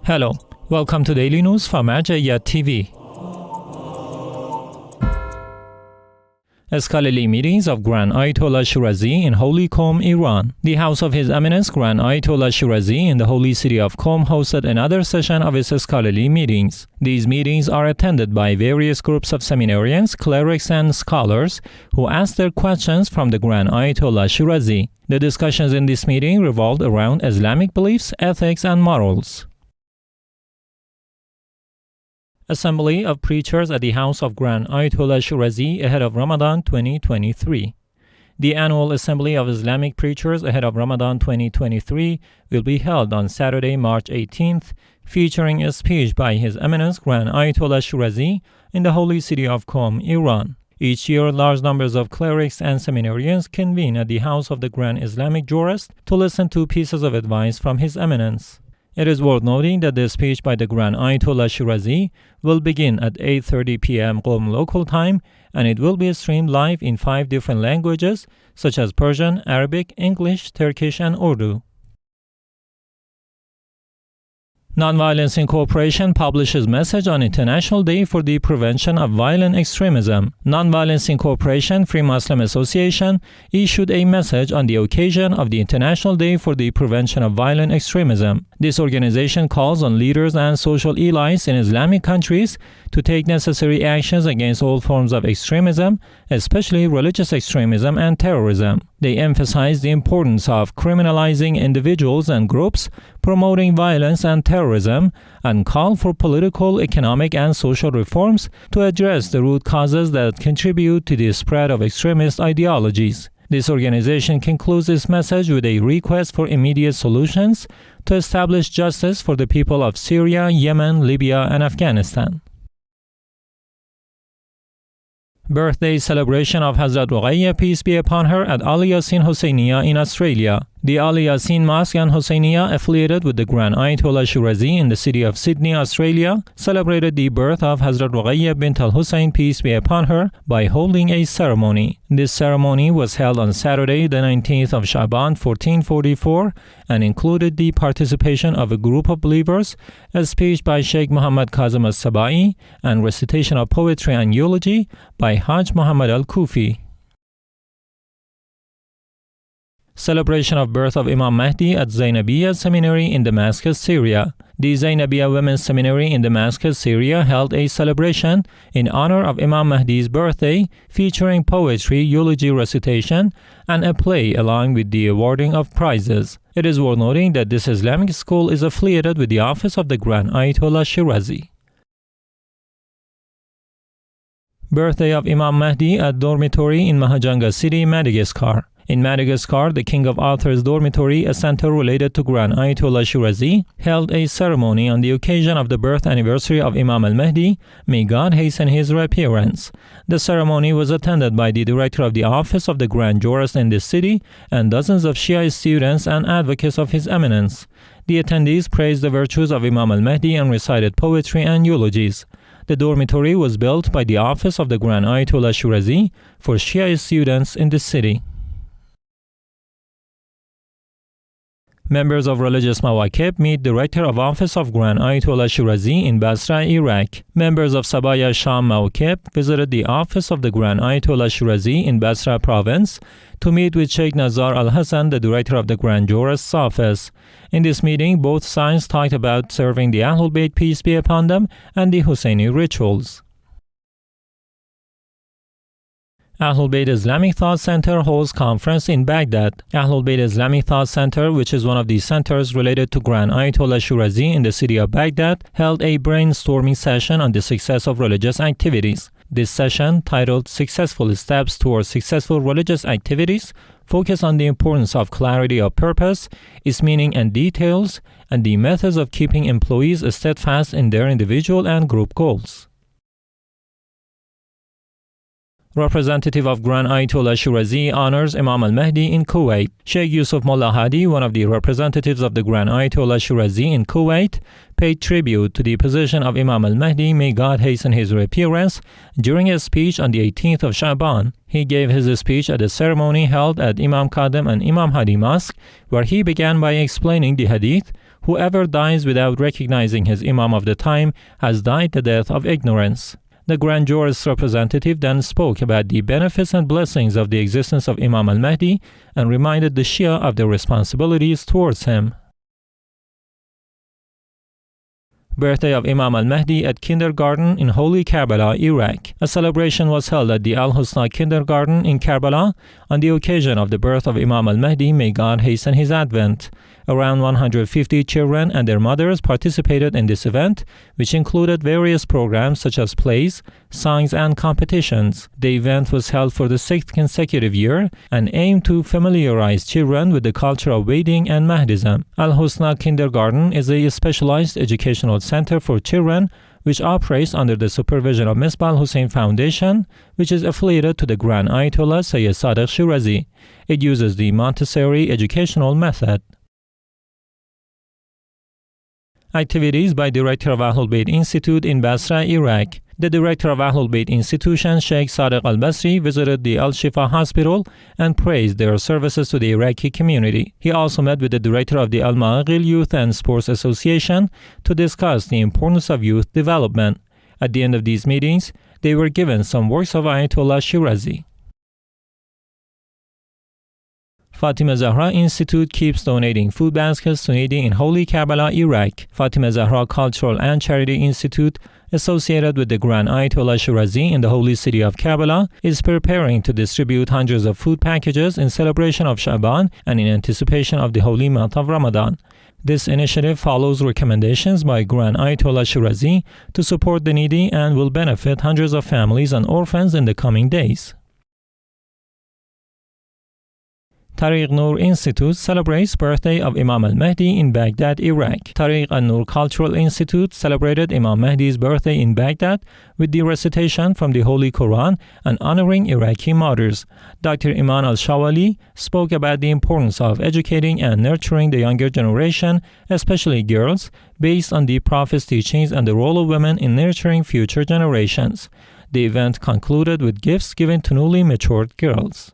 Hello, welcome to Daily News from Mahajanga TV. Scholarly meetings of Grand Ayatollah Shirazi in Holy Qom, Iran. The House of His Eminence Grand Ayatollah Shirazi in the holy city of Qom hosted another session of its scholarly meetings. These meetings are attended by various groups of seminarians, clerics, and scholars who ask their questions from the Grand Ayatollah Shirazi. The discussions in this meeting revolved around Islamic beliefs, ethics, and morals. Assembly of Preachers at the House of Grand Ayatollah Shirazi ahead of Ramadan 2023. The annual Assembly of Islamic Preachers ahead of Ramadan 2023 will be held on Saturday, March 18th, featuring a speech by His Eminence Grand Ayatollah Shirazi in the holy city of Qom, Iran. Each year, large numbers of clerics and seminarians convene at the house of the Grand Islamic Jurist to listen to pieces of advice from His Eminence. It is worth noting that the speech by the Grand Ayatollah Shirazi will begin at 8:30 p.m. Qom local time, and it will be streamed live in 5 different languages such as Persian, Arabic, English, Turkish, and Urdu. Nonviolence Incorporation publishes message on International Day for the Prevention of Violent Extremism. Nonviolence Incorporation Free Muslim Association issued a message on the occasion of the International Day for the Prevention of Violent Extremism. This organization calls on leaders and social elites in Islamic countries to take necessary actions against all forms of extremism, especially religious extremism and terrorism. They emphasize the importance of criminalizing individuals and groups promoting violence and terrorism, and call for political, economic, and social reforms to address the root causes that contribute to the spread of extremist ideologies. This organization concludes its message with a request for immediate solutions to establish justice for the people of Syria, Yemen, Libya, and Afghanistan. Birthday celebration of Hazrat Roqayah, peace be upon her, at Yaseen Husayniya in Australia. The Yaseen Mosque and Husayniya, affiliated with the Grand Ayatollah Shirazi in the city of Sydney, Australia, celebrated the birth of Hazrat Roqayah bint al-Hussein, peace be upon her, by holding a ceremony. This ceremony was held on Saturday, the 19th of Shaban, 1444, and included the participation of a group of believers, a speech by Sheikh Muhammad Kazim al-Sabai, and recitation of poetry and eulogy by Haj Muhammad al-Kufi. Celebration of birth of Imam Mahdi at Zainabiya Seminary in Damascus, Syria. The Zainabiya Women's Seminary in Damascus, Syria held a celebration in honor of Imam Mahdi's birthday, featuring poetry, eulogy recitation, and a play along with the awarding of prizes. It is worth noting that this Islamic school is affiliated with the office of the Grand Ayatollah Shirazi. Birthday of Imam Mahdi at Dormitory in Mahajanga City, Madagascar. In Madagascar, the King of Authors Dormitory, a center related to Grand Ayatollah Shirazi, held a ceremony on the occasion of the birth anniversary of Imam al-Mahdi. May God hasten his reappearance. The ceremony was attended by the director of the office of the Grand Jurist in this city and dozens of Shia students and advocates of His Eminence. The attendees praised the virtues of Imam al-Mahdi and recited poetry and eulogies. The dormitory was built by the office of the Grand Ayatollah Shirazi for Shia students in this city. Members of religious Mawkib meet Director of Office of Grand Ayatollah Shirazi in Basra, Iraq. Members of Sabaya Sham Mawkib visited the office of the Grand Ayatollah Shirazi in Basra province to meet with Sheikh Nazar al-Hassan, the Director of the Grand Jurist's office. In this meeting, both sides talked about serving the AhlulBayt, peace be upon them, and the Husayni rituals. AhlulBayt Islamic Thought Center holds conference in Baghdad. AhlulBayt Islamic Thought Center, which is one of the centers related to Grand Ayatollah Shirazi in the city of Baghdad, held a brainstorming session on the success of religious activities. This session, titled Successful Steps Towards Successful Religious Activities, focused on the importance of clarity of purpose, its meaning and details, and the methods of keeping employees steadfast in their individual and group goals. Representative of Grand Ayatollah Shirazi honors Imam al-Mahdi in Kuwait. Sheikh Yusuf Mullah Hadi, one of the representatives of the Grand Ayatollah Shirazi in Kuwait, paid tribute to the position of Imam al-Mahdi, may God hasten his reappearance, during a speech on the 18th of Shaban. He gave his speech at a ceremony held at Imam Kadem and Imam Hadi Mosque, where he began by explaining the hadith, "Whoever dies without recognizing his Imam of the time has died the death of ignorance." The Grand Jurist representative then spoke about the benefits and blessings of the existence of Imam al-Mahdi and reminded the Shia of their responsibilities towards him. Birthday of Imam al-Mahdi at kindergarten in Holy Karbala, Iraq. A celebration was held at the Al-Husna kindergarten in Karbala on the occasion of the birth of Imam al-Mahdi, may God hasten his advent. Around 150 children and their mothers participated in this event, which included various programs such as plays, songs, and competitions. The event was held for the 6th consecutive year and aimed to familiarize children with the culture of waiting and Mahdism. Al-Husna Kindergarten is a specialized educational center for children which operates under the supervision of Misbah al-Hussein Foundation, which is affiliated to the Grand Ayatollah Sayyid Sadiq Shirazi. It uses the Montessori educational method. Activities by Director of AhlulBayt Institute in Basra, Iraq. The director of AhlulBayt Institution, Sheikh Sadiq al-Basri, visited the Al-Shifa Hospital and praised their services to the Iraqi community. He also met with the director of the Al-Mahdi Youth and Sports Association to discuss the importance of youth development. At the end of these meetings, they were given some works of Ayatollah Shirazi. Fatima Zahra Institute keeps donating food baskets to needy in Holy Karbala, Iraq. Fatima Zahra Cultural and Charity Institute, associated with the Grand Ayatollah Shirazi in the holy city of Karbala, is preparing to distribute hundreds of food packages in celebration of Shaban and in anticipation of the holy month of Ramadan. This initiative follows recommendations by Grand Ayatollah Shirazi to support the needy and will benefit hundreds of families and orphans in the coming days. Tariq Noor Institute celebrates birthday of Imam al-Mahdi in Baghdad, Iraq. Tariq al-Noor Cultural Institute celebrated Imam Mahdi's birthday in Baghdad with the recitation from the Holy Quran and honoring Iraqi martyrs. Dr. Iman al-Shawali spoke about the importance of educating and nurturing the younger generation, especially girls, based on the Prophet's teachings and the role of women in nurturing future generations. The event concluded with gifts given to newly matured girls.